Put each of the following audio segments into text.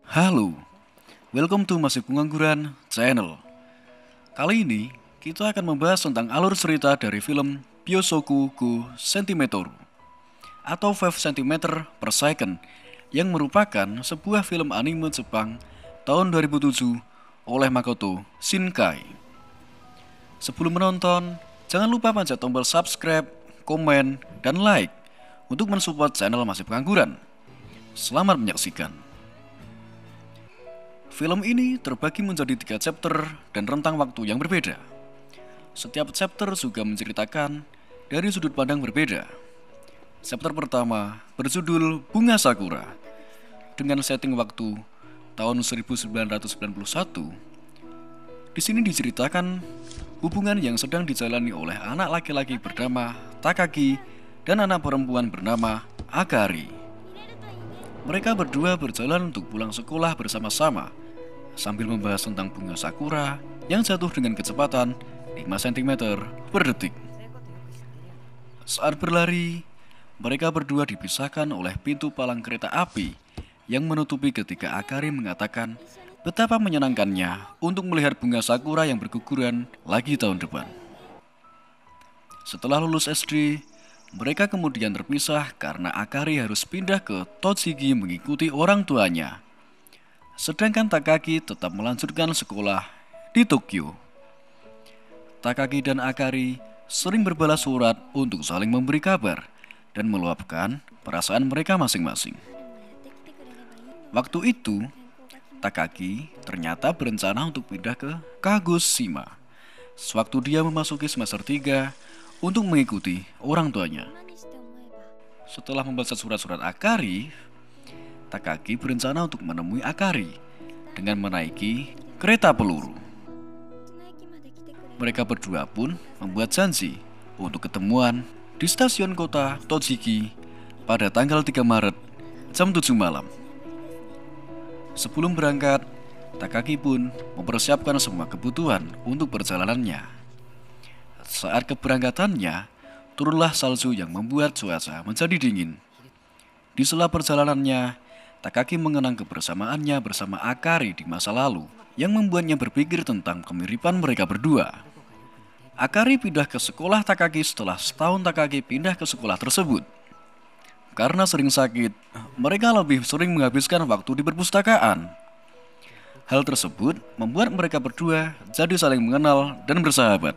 Halo, welcome to Masih Pengangguran Channel. Kali ini kita akan membahas tentang alur cerita dari film Byosoku go Centimeter atau 5 cm per second yang merupakan sebuah film anime Jepang tahun 2007 oleh Makoto Shinkai. Sebelum menonton, jangan lupa pencet tombol subscribe, komen, dan like untuk mensupport channel Masih Pengangguran. Selamat menyaksikan. Film ini terbagi menjadi 3 chapter dan rentang waktu yang berbeda. Setiap chapter juga menceritakan dari sudut pandang berbeda. Chapter pertama berjudul Bunga Sakura dengan setting waktu tahun 1991. Di sini diceritakan hubungan yang sedang dijalani oleh anak laki-laki bernama Takagi dan anak perempuan bernama Akari. Mereka berdua berjalan untuk pulang sekolah bersama-sama sambil membahas tentang bunga sakura yang jatuh dengan kecepatan 5 cm per detik. Saat berlari, mereka berdua dipisahkan oleh pintu palang kereta api yang menutupi ketika Akari mengatakan betapa menyenangkannya untuk melihat bunga sakura yang berguguran lagi tahun depan. Setelah lulus SD, mereka kemudian terpisah karena Akari harus pindah ke Tochigi mengikuti orang tuanya. Sedangkan Takagi tetap melanjutkan sekolah di Tokyo. Takagi dan Akari sering berbalas surat untuk saling memberi kabar dan meluapkan perasaan mereka masing-masing. Waktu itu, Takagi ternyata berencana untuk pindah ke Kagoshima sewaktu dia memasuki semester 3 untuk mengikuti orang tuanya. Setelah membaca surat-surat Akari, Takagi berencana untuk menemui Akari dengan menaiki kereta peluru. Mereka berdua pun membuat janji untuk ketemuan di stasiun kota Tochigi pada tanggal 3 Maret jam 7 malam. Sebelum berangkat, Takagi pun mempersiapkan semua kebutuhan untuk perjalanannya. Saat keberangkatannya, turunlah salju yang membuat cuaca menjadi dingin. Di sela perjalanannya, Takagi mengenang kebersamaannya bersama Akari di masa lalu yang membuatnya berpikir tentang kemiripan mereka berdua. Akari pindah ke sekolah Takagi setelah setahun Takagi pindah ke sekolah tersebut. Karena sering sakit, mereka lebih sering menghabiskan waktu di perpustakaan. Hal tersebut membuat mereka berdua jadi saling mengenal dan bersahabat.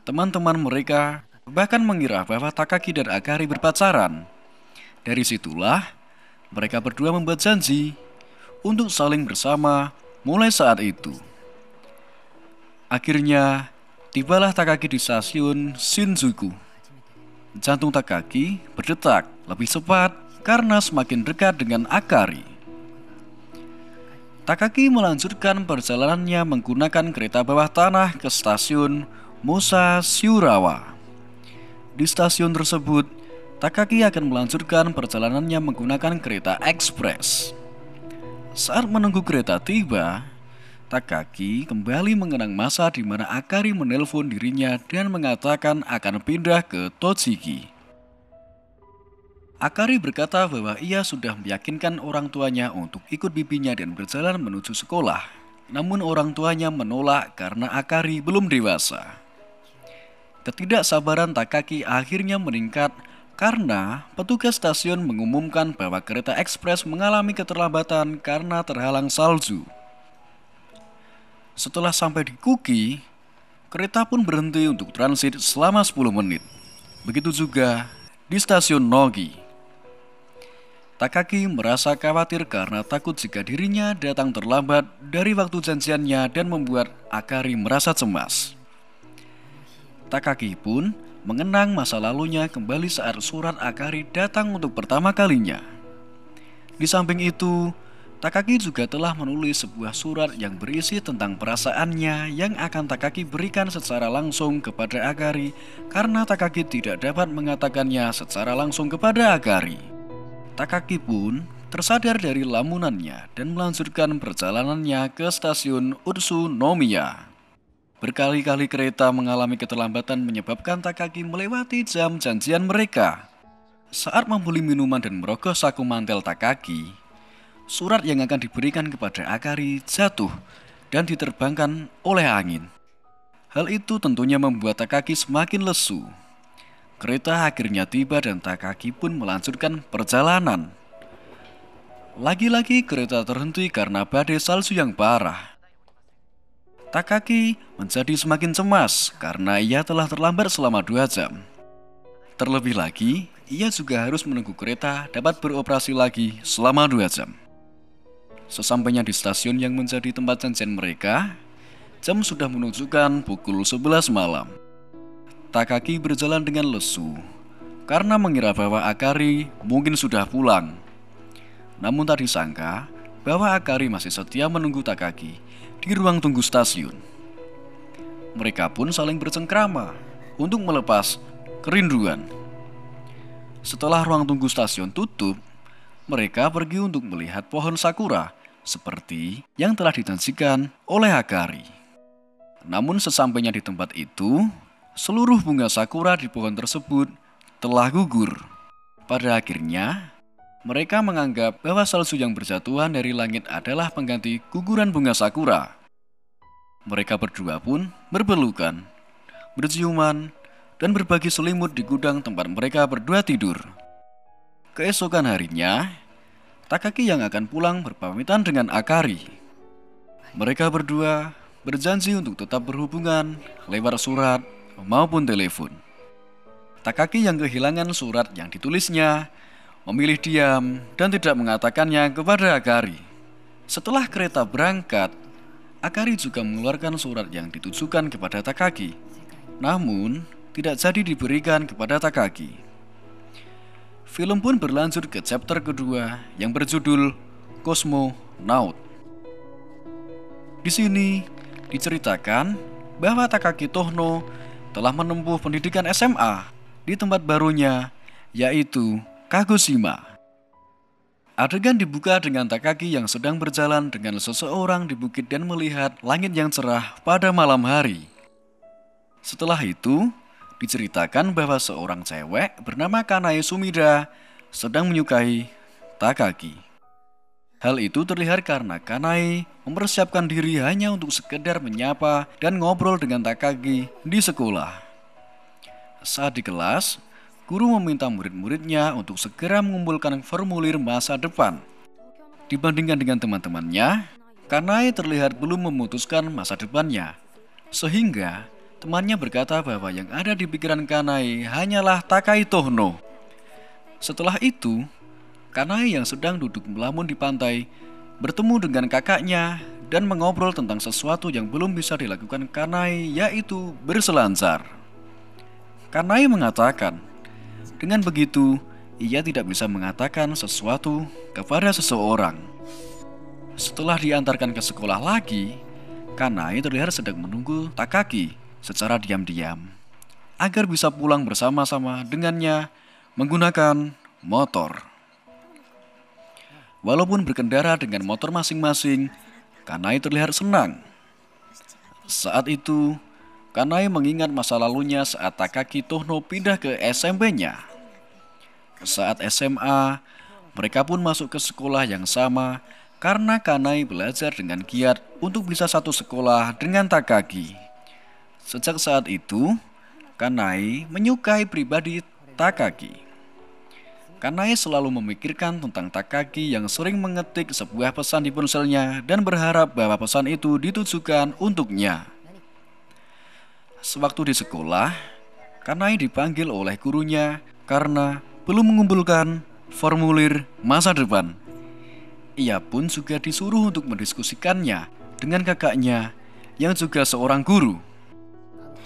Teman-teman mereka bahkan mengira bahwa Takagi dan Akari berpacaran. Dari situlah mereka berdua membuat janji untuk saling bersama mulai saat itu. Akhirnya tibalah Takagi di stasiun Shinjuku. Jantung Takagi berdetak lebih cepat karena semakin dekat dengan Akari. Takagi melanjutkan perjalanannya menggunakan kereta bawah tanah ke stasiun Musashirawa. Di stasiun tersebut, Takagi akan melanjutkan perjalanannya menggunakan kereta ekspres. Saat menunggu kereta tiba, Takagi kembali mengenang masa di mana Akari menelpon dirinya dan mengatakan akan pindah ke Tochigi. Akari berkata bahwa ia sudah meyakinkan orang tuanya untuk ikut bibinya dan berjalan menuju sekolah. Namun orang tuanya menolak karena Akari belum dewasa. Ketidaksabaran Takagi akhirnya meningkat karena petugas stasiun mengumumkan bahwa kereta ekspres mengalami keterlambatan karena terhalang salju. Setelah sampai di Kuki, kereta pun berhenti untuk transit selama 10 menit. Begitu juga di stasiun Nogi. Takagi merasa khawatir karena takut jika dirinya datang terlambat dari waktu janjiannya dan membuat Akari merasa cemas. Takagi pun mengenang masa lalunya kembali saat surat Akari datang untuk pertama kalinya. Di samping itu, Takagi juga telah menulis sebuah surat yang berisi tentang perasaannya yang akan Takagi berikan secara langsung kepada Akari karena Takagi tidak dapat mengatakannya secara langsung kepada Akari. Takagi pun tersadar dari lamunannya dan melanjutkan perjalanannya ke stasiun Utsunomiya. Berkali-kali kereta mengalami keterlambatan menyebabkan Takagi melewati jam janjian mereka. Saat membeli minuman dan merogoh saku mantel Takagi, surat yang akan diberikan kepada Akari jatuh dan diterbangkan oleh angin. Hal itu tentunya membuat Takagi semakin lesu. Kereta akhirnya tiba dan Takagi pun melanjutkan perjalanan. Lagi-lagi kereta terhenti karena badai salju yang parah. Takagi menjadi semakin cemas karena ia telah terlambat selama 2 jam. Terlebih lagi, ia juga harus menunggu kereta dapat beroperasi lagi selama 2 jam. Sesampainya di stasiun yang menjadi tempat janjian mereka, jam sudah menunjukkan pukul 11 malam. Takagi berjalan dengan lesu karena mengira bahwa Akari mungkin sudah pulang. Namun tak disangka bahwa Akari masih setia menunggu Takagi di ruang tunggu stasiun. Mereka pun saling bercengkrama untuk melepas kerinduan. Setelah ruang tunggu stasiun tutup, mereka pergi untuk melihat pohon sakura seperti yang telah dijanjikan oleh Akari. Namun sesampainya di tempat itu, seluruh bunga sakura di pohon tersebut telah gugur. Pada akhirnya, mereka menganggap bahwa salju yang berjatuhan dari langit adalah pengganti guguran bunga sakura. Mereka berdua pun berpelukan, berciuman, dan berbagi selimut di gudang tempat mereka berdua tidur. Keesokan harinya, Takagi yang akan pulang berpamitan dengan Akari. Mereka berdua berjanji untuk tetap berhubungan lewat surat maupun telepon. Takagi yang kehilangan surat yang ditulisnya memilih diam dan tidak mengatakannya kepada Akari. Setelah kereta berangkat, Akari juga mengeluarkan surat yang ditujukan kepada Takagi, namun tidak jadi diberikan kepada Takagi. Film pun berlanjut ke chapter kedua yang berjudul Cosmonaut. Di sini diceritakan bahwa Takagi Tohno telah menempuh pendidikan SMA di tempat barunya, yaitu Kagoshima. Adegan dibuka dengan Takagi yang sedang berjalan dengan seseorang di bukit dan melihat langit yang cerah pada malam hari. Setelah itu, diceritakan bahwa seorang cewek bernama Kanae Sumida sedang menyukai Takagi. Hal itu terlihat karena Kanae mempersiapkan diri hanya untuk sekedar menyapa dan ngobrol dengan Takagi di sekolah. Saat di kelas, guru meminta murid-muridnya untuk segera mengumpulkan formulir masa depan. Dibandingkan dengan teman-temannya, Kanae terlihat belum memutuskan masa depannya. Sehingga temannya berkata bahwa yang ada di pikiran Kanae hanyalah Takai Tohno. Setelah itu, Kanae yang sedang duduk melamun di pantai bertemu dengan kakaknya dan mengobrol tentang sesuatu yang belum bisa dilakukan Kanae, yaitu berselancar. Kanae mengatakan, dengan begitu, ia tidak bisa mengatakan sesuatu kepada seseorang. Setelah diantarkan ke sekolah lagi, Kanae terlihat sedang menunggu Takagi secara diam-diam agar bisa pulang bersama-sama dengannya menggunakan motor. Walaupun berkendara dengan motor masing-masing, Kanae terlihat senang. Saat itu, Kanae mengingat masa lalunya saat Takagi Tohno pindah ke SMP-nya. Saat SMA, mereka pun masuk ke sekolah yang sama karena Kanae belajar dengan giat untuk bisa satu sekolah dengan Takagi. Sejak saat itu, Kanae menyukai pribadi Takagi. Kanae selalu memikirkan tentang Takagi yang sering mengetik sebuah pesan di ponselnya dan berharap bahwa pesan itu ditujukan untuknya. Sewaktu di sekolah, Kanae dipanggil oleh gurunya karena belum mengumpulkan formulir masa depan. Ia pun juga disuruh untuk mendiskusikannya dengan kakaknya yang juga seorang guru.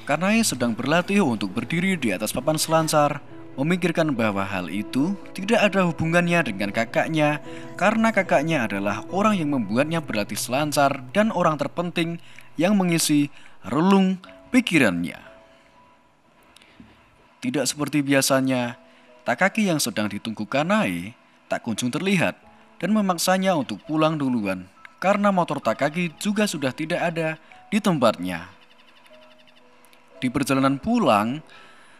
Kanae sedang berlatih untuk berdiri di atas papan selancar, memikirkan bahwa hal itu tidak ada hubungannya dengan kakaknya karena kakaknya adalah orang yang membuatnya berlatih selancar dan orang terpenting yang mengisi relung pikirannya. Tidak seperti biasanya, Takagi yang sedang ditunggu Kanae tak kunjung terlihat dan memaksanya untuk pulang duluan karena motor Takagi juga sudah tidak ada di tempatnya. Di perjalanan pulang,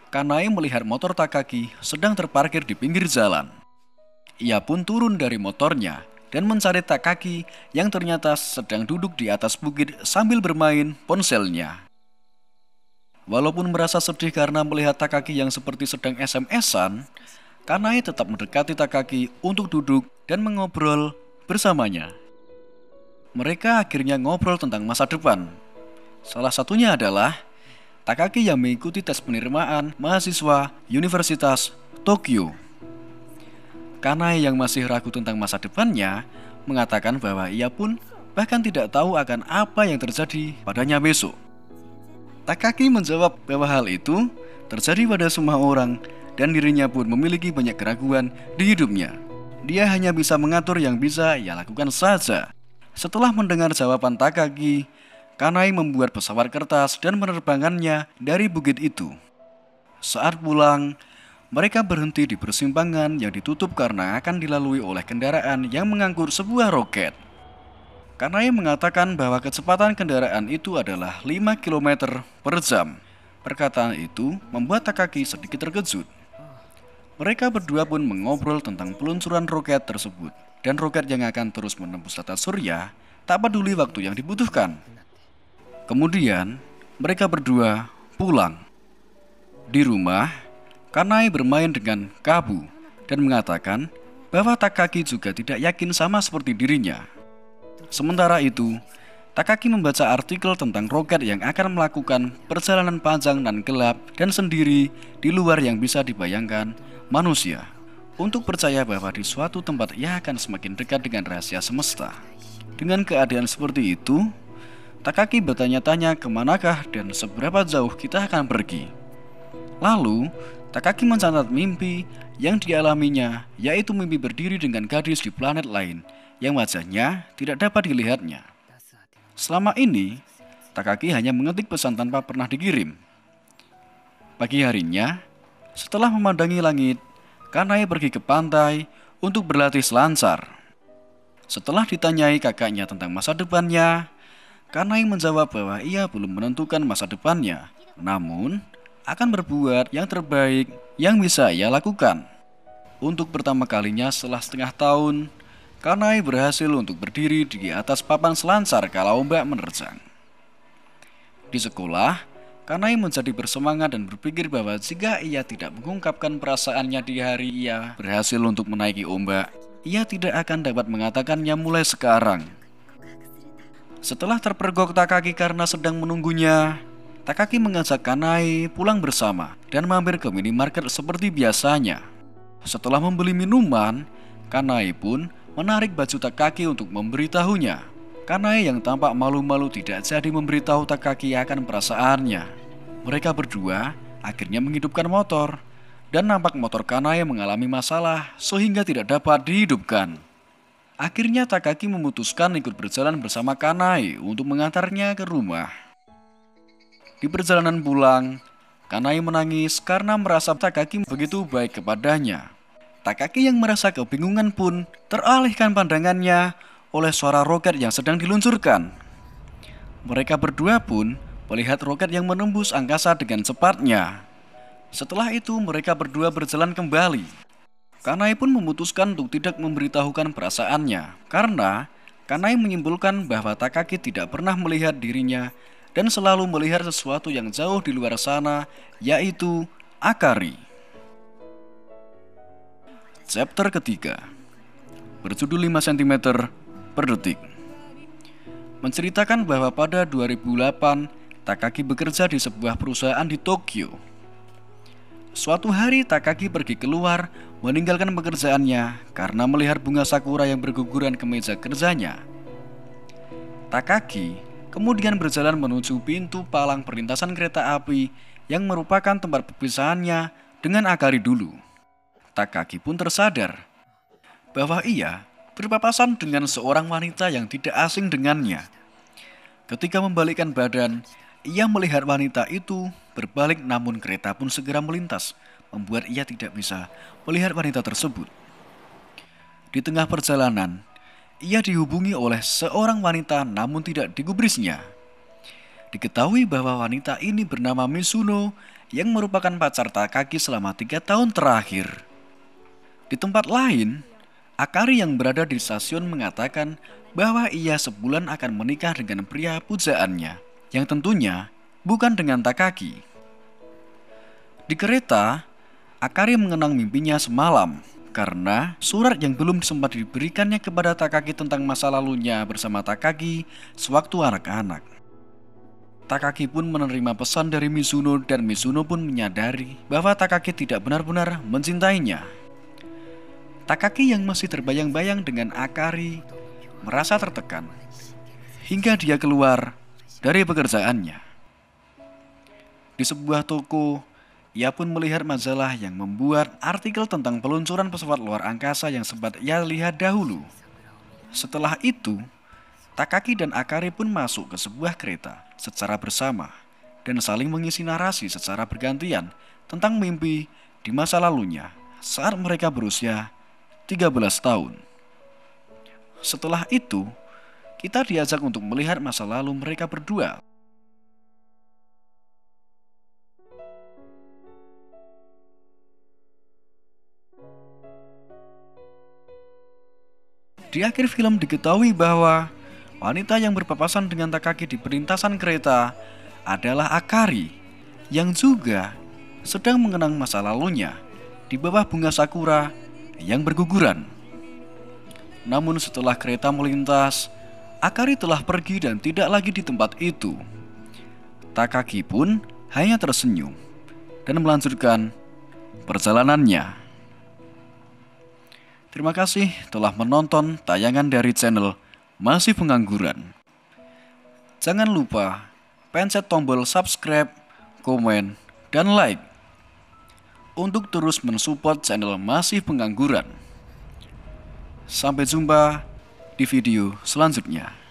Kanae melihat motor Takagi sedang terparkir di pinggir jalan. Ia pun turun dari motornya dan mencari Takaki yang ternyata sedang duduk di atas bukit sambil bermain ponselnya. Walaupun merasa sedih karena melihat Takaki yang seperti sedang SMS-an, Kanae tetap mendekati Takaki untuk duduk dan mengobrol bersamanya. Mereka akhirnya ngobrol tentang masa depan. Salah satunya adalah Takaki yang mengikuti tes penerimaan mahasiswa Universitas Tokyo. Kanae yang masih ragu tentang masa depannya mengatakan bahwa ia pun bahkan tidak tahu akan apa yang terjadi padanya besok. Takaki menjawab bahwa hal itu terjadi pada semua orang dan dirinya pun memiliki banyak keraguan di hidupnya. Dia hanya bisa mengatur yang bisa ia lakukan saja. Setelah mendengar jawaban Takaki, Kanae membuat pesawat kertas dan menerbangkannya dari bukit itu. Saat pulang, mereka berhenti di persimpangan yang ditutup karena akan dilalui oleh kendaraan yang mengangkut sebuah roket. Kanae mengatakan bahwa kecepatan kendaraan itu adalah 5 km per jam. Perkataan itu membuat Takaki sedikit terkejut. Mereka berdua pun mengobrol tentang peluncuran roket tersebut dan roket yang akan terus menembus tata surya tak peduli waktu yang dibutuhkan. Kemudian mereka berdua pulang. Di rumah, Kanae bermain dengan Kabu dan mengatakan bahwa Takaki juga tidak yakin sama seperti dirinya. Sementara itu, Takaki membaca artikel tentang roket yang akan melakukan perjalanan panjang dan gelap dan sendiri di luar yang bisa dibayangkan manusia, untuk percaya bahwa di suatu tempat ia akan semakin dekat dengan rahasia semesta. Dengan keadaan seperti itu, Takaki bertanya-tanya kemanakah dan seberapa jauh kita akan pergi. Lalu, Takaki mencatat mimpi yang dialaminya, yaitu mimpi berdiri dengan gadis di planet lain yang wajahnya tidak dapat dilihatnya. Selama ini, Takaki hanya mengetik pesan tanpa pernah dikirim. Pagi harinya, setelah memandangi langit, Kanae pergi ke pantai untuk berlatih selancar. Setelah ditanyai kakaknya tentang masa depannya, Kanae menjawab bahwa ia belum menentukan masa depannya, namun akan berbuat yang terbaik yang bisa ia lakukan. Untuk pertama kalinya setelah setengah tahun, Kanae berhasil untuk berdiri di atas papan selancar kala ombak menerjang. Di sekolah, Kanae menjadi bersemangat dan berpikir bahwa jika ia tidak mengungkapkan perasaannya di hari ia berhasil untuk menaiki ombak, ia tidak akan dapat mengatakannya mulai sekarang. Setelah terpergok Takaki karena sedang menunggunya, Takaki mengajak Kanae pulang bersama dan mampir ke minimarket seperti biasanya. Setelah membeli minuman, Kanae pun menarik baju Takaki untuk memberitahunya. Kanae yang tampak malu-malu tidak jadi memberitahu Takaki akan perasaannya. Mereka berdua akhirnya menghidupkan motor, dan nampak motor Kanae mengalami masalah sehingga tidak dapat dihidupkan. Akhirnya Takaki memutuskan ikut berjalan bersama Kanae untuk mengantarnya ke rumah. Di perjalanan pulang, Kanae menangis karena merasa Takaki begitu baik kepadanya. Takaki yang merasa kebingungan pun teralihkan pandangannya oleh suara roket yang sedang diluncurkan. Mereka berdua pun melihat roket yang menembus angkasa dengan cepatnya. Setelah itu mereka berdua berjalan kembali. Kanae pun memutuskan untuk tidak memberitahukan perasaannya karena Kanae menyimpulkan bahwa Takaki tidak pernah melihat dirinya dan selalu melihat sesuatu yang jauh di luar sana, yaitu Akari. Chapter ketiga, berjudul 5 cm per detik, menceritakan bahwa pada 2008 Takaki bekerja di sebuah perusahaan di Tokyo. Suatu hari Takaki pergi keluar meninggalkan pekerjaannya karena melihat bunga sakura yang berguguran ke meja kerjanya. Takaki kemudian berjalan menuju pintu palang perlintasan kereta api yang merupakan tempat perpisahannya dengan Akari dulu. Takaki pun tersadar bahwa ia berpapasan dengan seorang wanita yang tidak asing dengannya. Ketika membalikkan badan, ia melihat wanita itu berbalik, namun kereta pun segera melintas, membuat ia tidak bisa melihat wanita tersebut. Di tengah perjalanan, ia dihubungi oleh seorang wanita namun tidak digubrisnya. Diketahui bahwa wanita ini bernama Mizuno yang merupakan pacar Takaki selama 3 tahun terakhir. Di tempat lain, Akari yang berada di stasiun mengatakan bahwa ia sebulan akan menikah dengan pria pujaannya, yang tentunya bukan dengan Takagi. Di kereta, Akari mengenang mimpinya semalam karena surat yang belum sempat diberikannya kepada Takagi tentang masa lalunya bersama Takagi sewaktu anak-anak. Takagi pun menerima pesan dari Mizuno dan Mizuno pun menyadari bahwa Takagi tidak benar-benar mencintainya. Takagi yang masih terbayang-bayang dengan Akari merasa tertekan hingga dia keluar dari pekerjaannya. Di sebuah toko, ia pun melihat majalah yang membuat artikel tentang peluncuran pesawat luar angkasa yang sempat ia lihat dahulu. Setelah itu, Takagi dan Akari pun masuk ke sebuah kereta secara bersama dan saling mengisi narasi secara bergantian tentang mimpi di masa lalunya saat mereka berusia 13 tahun. Setelah itu, kita diajak untuk melihat masa lalu mereka berdua. Di akhir film diketahui bahwa wanita yang berpapasan dengan Takagi di perlintasan kereta adalah Akari yang juga sedang mengenang masa lalunya di bawah bunga sakura yang berguguran. Namun setelah kereta melintas, Akari telah pergi dan tidak lagi di tempat itu. Takagi pun hanya tersenyum dan melanjutkan perjalanannya. Terima kasih telah menonton tayangan dari channel Masih Pengangguran. Jangan lupa pencet tombol subscribe, komen, dan like untuk terus mensupport channel Masih Pengangguran. Sampai jumpa di video selanjutnya.